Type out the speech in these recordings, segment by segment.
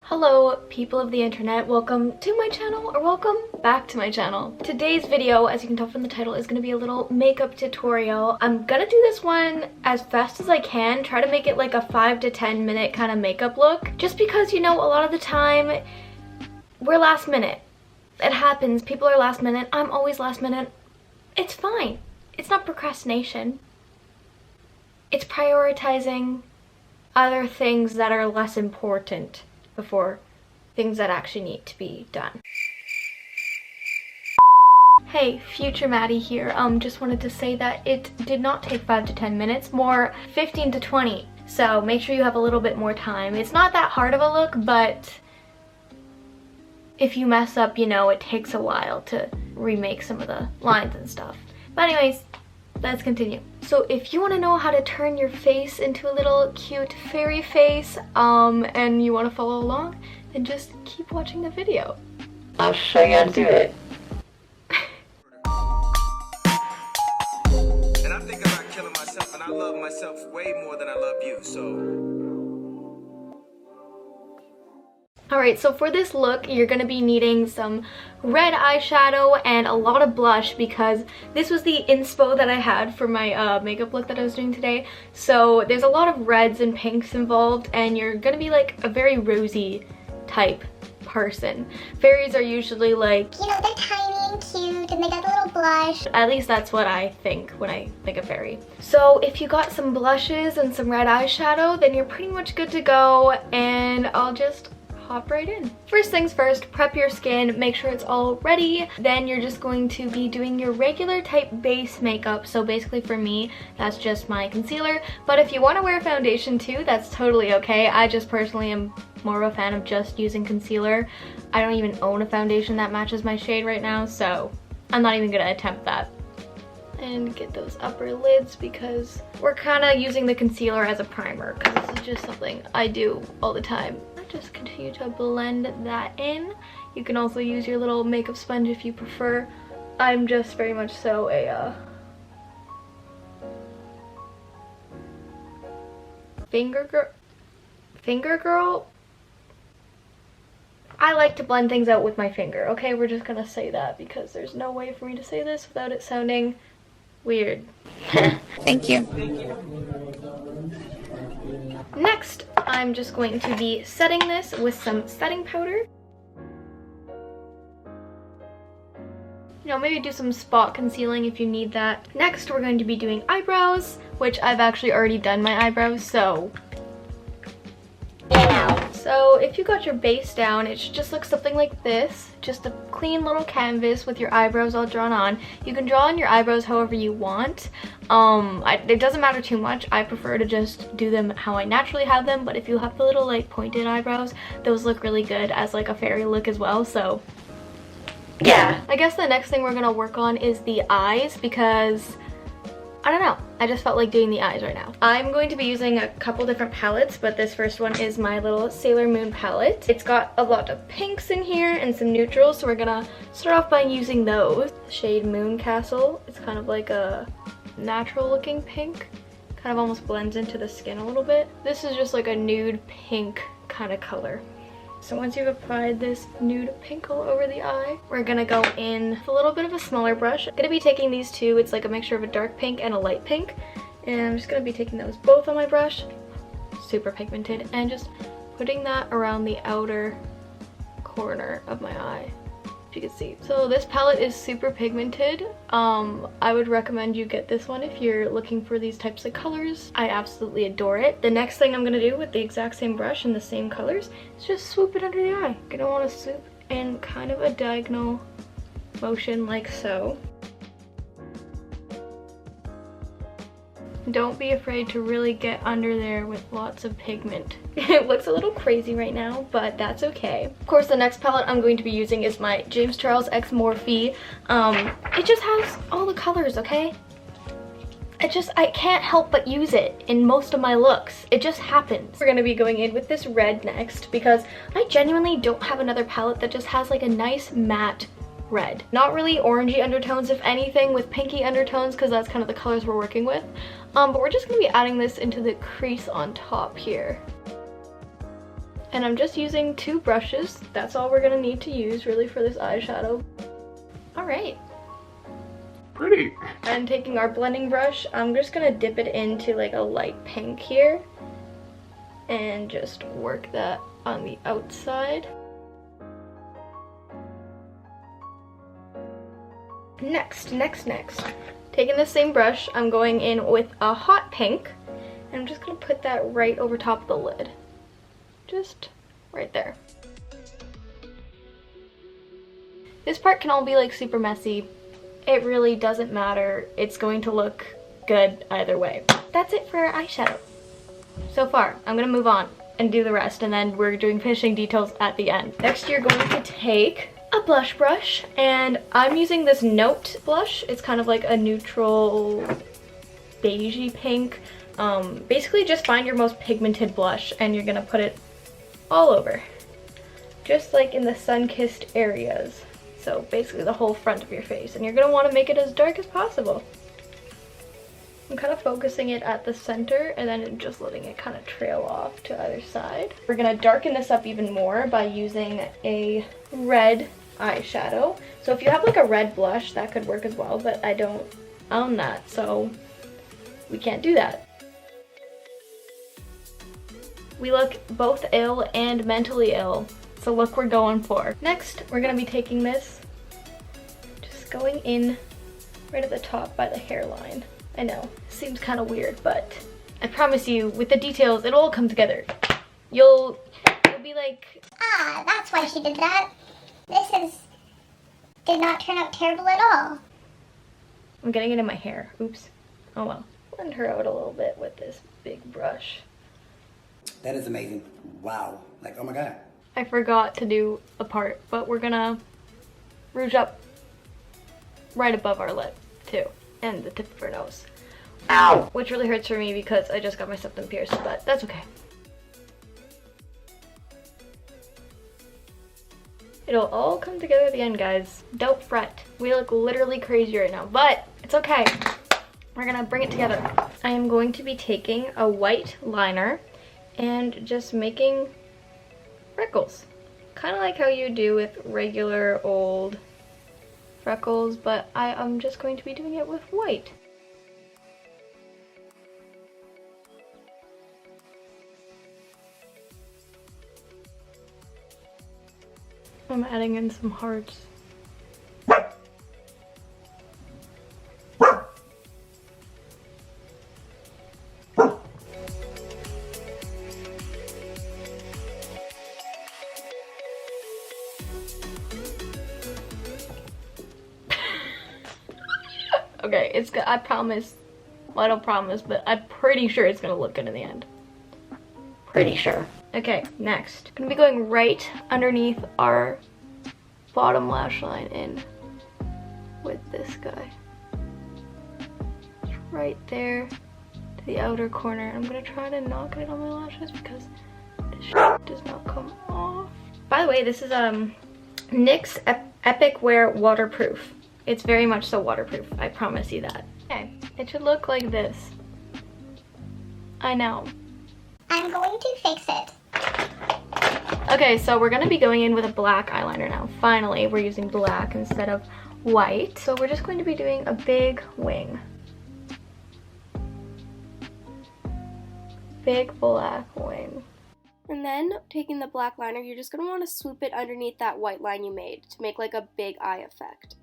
Hello people of the internet, welcome to my channel or welcome back to my channel. Today's video, as you can tell from the title, is going to be a little makeup tutorial. I'm gonna do this one as fast as I can, try to make it like a 5 to 10 minute kind of makeup look, just because, you know, a lot of the time we're last minute. It happens, people are last minute, I'm always last minute. It's fine. It's not procrastination. It's prioritizing other things that are less important before things that actually need to be done. Hey, future Maddie here. Just wanted to say that it did not take 5 to 10 minutes, more 15 to 20. So make sure you have a little bit more time. It's not that hard of a look, but if you mess up, you know, it takes a while to remake some of the lines and stuff. But anyways, let's continue. So if you want to know how to turn your face into a little cute fairy face, and you want to follow along, then just keep watching the video. I'll show you how to do it. And I think about killing myself, and I love myself way more than I love you, so... Alright, so for this look, you're going to be needing some red eyeshadow and a lot of blush because this was the inspo that I had for my makeup look that I was doing today. So there's a lot of reds and pinks involved, and you're going to be like a very rosy type person. Fairies are usually like, you know, they're tiny and cute and they got a little blush. At least that's what I think when I think of fairy. So if you got some blushes and some red eyeshadow, then you're pretty much good to go, and I'll just hop right in. First things first, prep your skin, make sure it's all ready. Then you're just going to be doing your regular type base makeup. So basically for me, that's just my concealer. But if you want to wear foundation too, that's totally okay. I just personally am more of a fan of just using concealer. I don't even own a foundation that matches my shade right now, so I'm not even gonna attempt that. And get those upper lids because we're kind of using the concealer as a primer because this is just something I do all the time. Just continue to blend that in. You can also use your little makeup sponge if you prefer. I'm just very much so a finger girl. I like to blend things out with my finger, okay? We're just gonna say that because there's no way for me to say this without it sounding weird. Thank you. Next, I'm just going to be setting this with some setting powder. You know, maybe do some spot concealing if you need that. Next, we're going to be doing eyebrows, which I've actually already done my eyebrows, so... So if you got your base down, it should just look something like this. Just a clean little canvas with your eyebrows all drawn on. You can draw on your eyebrows however you want. It doesn't matter too much. I prefer to just do them how I naturally have them, but if you have the little like pointed eyebrows, those look really good as like a fairy look as well, so yeah. I guess the next thing we're gonna work on is the eyes because I don't know, I just felt like doing the eyes right now. I'm going to be using a couple different palettes, but this first one is my little Sailor Moon palette. It's got a lot of pinks in here and some neutrals, so we're gonna start off by using those. Shade Moon Castle, it's kind of like a natural looking pink. Kind of almost blends into the skin a little bit. This is just like a nude pink kind of color. So once you've applied this nude pink all over the eye, we're gonna go in with a little bit of a smaller brush. I'm gonna be taking these two. It's like a mixture of a dark pink and a light pink. And I'm just gonna be taking those both on my brush, super pigmented, and just putting that around the outer corner of my eye, if you can see. So this palette is super pigmented. I would recommend you get this one if you're looking for these types of colors. I absolutely adore it. The next thing I'm gonna do with the exact same brush and the same colors is just swoop it under the eye. You're gonna want to swoop in kind of a diagonal motion like so. Don't be afraid to really get under there with lots of pigment. It looks a little crazy right now, but that's okay. Of course, the next palette I'm going to be using is my James Charles X Morphe. It just has all the colors, okay? I can't help but use it in most of my looks. It just happens. We're gonna be going in with this red next because I genuinely don't have another palette that just has like a nice matte red. Not really orangey undertones, if anything, with pinky undertones because that's kind of the colors we're working with. But we're just going to be adding this into the crease on top here. And I'm just using 2 brushes. That's all we're gonna need to use really for this eyeshadow. All right. Pretty. And taking our blending brush, I'm just gonna dip it into like a light pink here and just work that on the outside. Next. Taking the same brush, I'm going in with a hot pink, and I'm just gonna put that right over top of the lid. Just right there. This part can all be like super messy. It really doesn't matter. It's going to look good either way. That's it for our eyeshadow. So far, I'm gonna move on and do the rest, and then we're doing finishing details at the end. Next, you're going to take a blush brush, and I'm using this Note blush. It's kind of like a neutral beigey pink. Basically just find your most pigmented blush and you're gonna put it all over, just like in the sun-kissed areas. So basically the whole front of your face, and you're gonna want to make it as dark as possible. I'm kind of focusing it at the center and then just letting it kind of trail off to either side. We're gonna darken this up even more by using a red eyeshadow. So if you have like a red blush, that could work as well, but I don't own that, so we can't do that. We look both ill and mentally ill, so look we're going for. Next, we're gonna be taking this, just going in right at the top by the hairline. I know, seems kind of weird, but I promise you, with the details, it'll all come together. You'll be like, Ah, that's why she did that. Did not turn out terrible at all. I'm getting it in my hair. Oops. Oh well. Blend her out a little bit with this big brush. That is amazing. Wow. Like, oh my god. I forgot to do a part, but we're gonna rouge up right above our lip, too. And the tip of her nose. Ow! Which really hurts for me because I just got my septum pierced, but that's okay. It'll all come together at the end, guys. Don't fret. We look literally crazy right now, but it's okay. We're gonna bring it together. I am going to be taking a white liner and just making freckles. Kind of like how you do with regular old freckles, but I'm just going to be doing it with white. I'm adding in some hearts. Okay, it's good. I promise. Well, I don't promise, but I'm pretty sure it's gonna look good in the end. Pretty sure. Okay, next. I'm gonna be going right underneath our bottom lash line in with this guy. Right there to the outer corner. I'm gonna try to not get it on my lashes because this shit does not come off. By the way, this is NYX Epic Wear Waterproof. It's very much so waterproof, I promise you that. Okay, it should look like this. I know. I'm going to fix it. Okay, so we're gonna be going in with a black eyeliner now. Finally, we're using black instead of white. So we're just going to be doing a big wing. Big black wing. And then, taking the black liner, you're just gonna wanna swoop it underneath that white line you made to make like a big eye effect.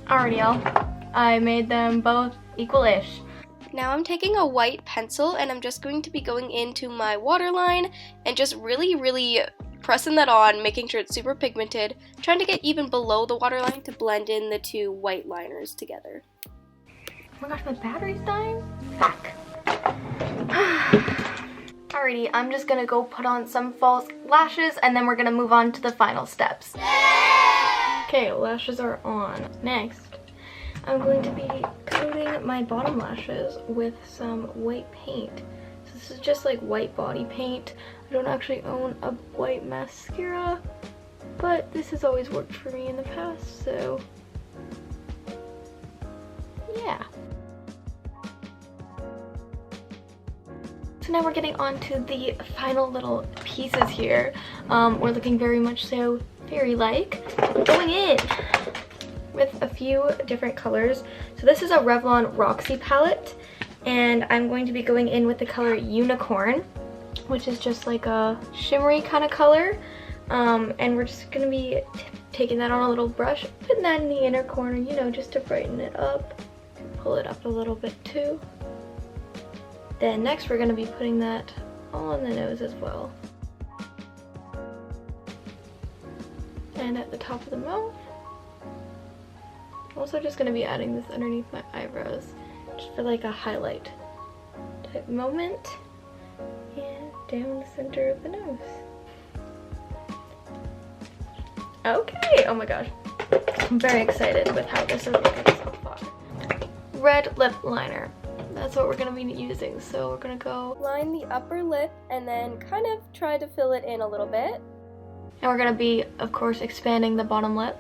Alrighty, y'all. I made them both equal-ish. Now I'm taking a white pencil and I'm just going to be going into my waterline and just really pressing that on, making sure it's super pigmented, trying to get even below the waterline to blend in the two white liners together. Oh my gosh, my battery's dying? Fuck. Alrighty, I'm just gonna go put on some false lashes and then we're gonna move on to the final steps. Okay, lashes are on. Next, I'm going to be coating my bottom lashes with some white paint. So this is just like white body paint. I don't actually own a white mascara, but this has always worked for me in the past, so yeah. So now we're getting on to the final little pieces here. We're looking very much so fairy-like. Going in with a few different colors. So this is a Revlon Roxy palette, and I'm going to be going in with the color Unicorn, which is just like a shimmery kind of color. And we're just gonna be taking that on a little brush, putting that in the inner corner, you know, just to brighten it up. Pull it up a little bit too. Then next we're gonna be putting that all on the nose as well. And at the top of the mouth. Also just gonna be adding this underneath my eyebrows, just for like a highlight type moment. And down the center of the nose. Okay, oh my gosh. I'm very excited with how this is looking so far. Red lip liner. That's what we're gonna be using. So we're gonna go line the upper lip and then kind of try to fill it in a little bit. and we're gonna be, of course, expanding the bottom lip.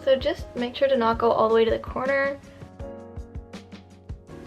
So just make sure to not go all the way to the corner.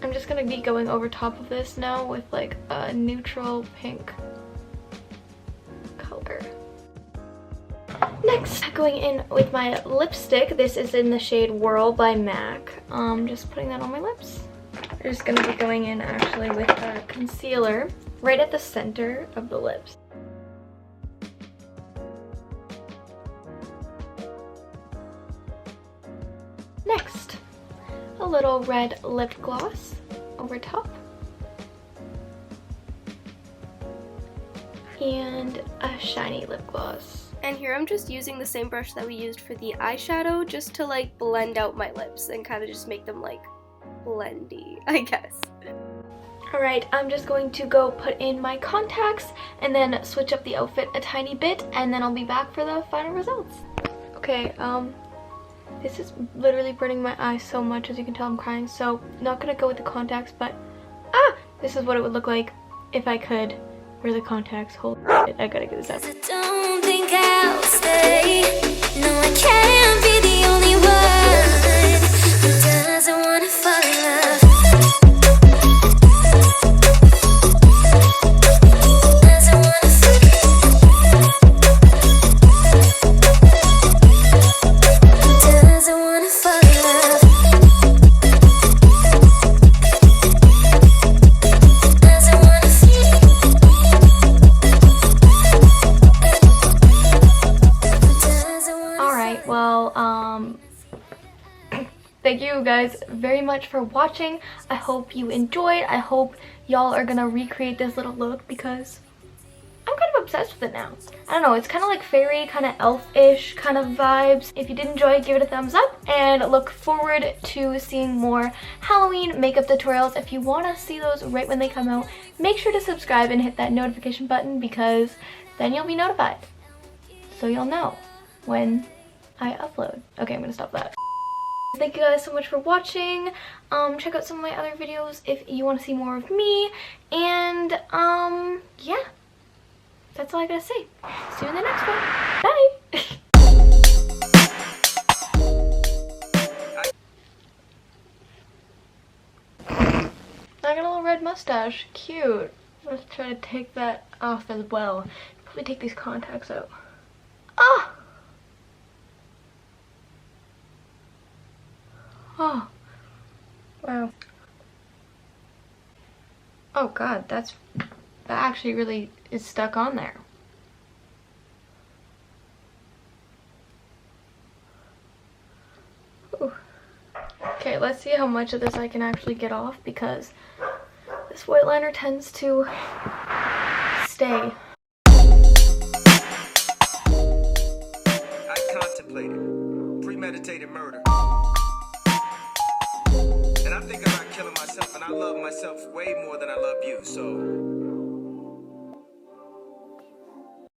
I'm just gonna be going over top of this now with like a neutral pink color. Next, going in with my lipstick. This is in the shade Whirl by MAC. Just putting that on my lips. I'm just gonna be going in actually with a concealer right at the center of the lips. Next, a little red lip gloss over top. And a shiny lip gloss. And here I'm just using the same brush that we used for the eyeshadow just to like blend out my lips and kind of just make them like blendy, I guess. Alright, I'm just going to go put in my contacts and then switch up the outfit a tiny bit, and then I'll be back for the final results. Okay, this is literally burning my eyes so much, as you can tell I'm crying, so not gonna go with the contacts, but this is what it would look like if I could wear the contacts. Hold it, I gotta get this out. I don't think I'll stay. No, I can't be the only one who doesn't wanna fall in love. Doesn't wanna fall in love. Thank you guys very much for watching. I hope you enjoyed. I hope y'all are gonna recreate this little look because I'm kind of obsessed with it now. I don't know, it's kind of like fairy, kind of elf-ish kind of vibes. If you did enjoy, give it a thumbs up and look forward to seeing more Halloween makeup tutorials. If you want to see those right when they come out, make sure to subscribe and hit that notification button because then you'll be notified. So you'll know when I upload. Okay, I'm gonna stop that. Thank you guys so much for watching. Check out some of my other videos if you want to see more of me. And yeah, that's all I gotta say. See you in the next one. Bye. I got a little red mustache. Cute. Let's try to take that off as well. Probably take these contacts out. Ah! Oh, wow. Oh god, that actually really is stuck on there. Ooh. Okay, let's see how much of this I can actually get off because this white liner tends to stay. I contemplated premeditated murder. And I think about killing myself, and I love myself way more than I love you, so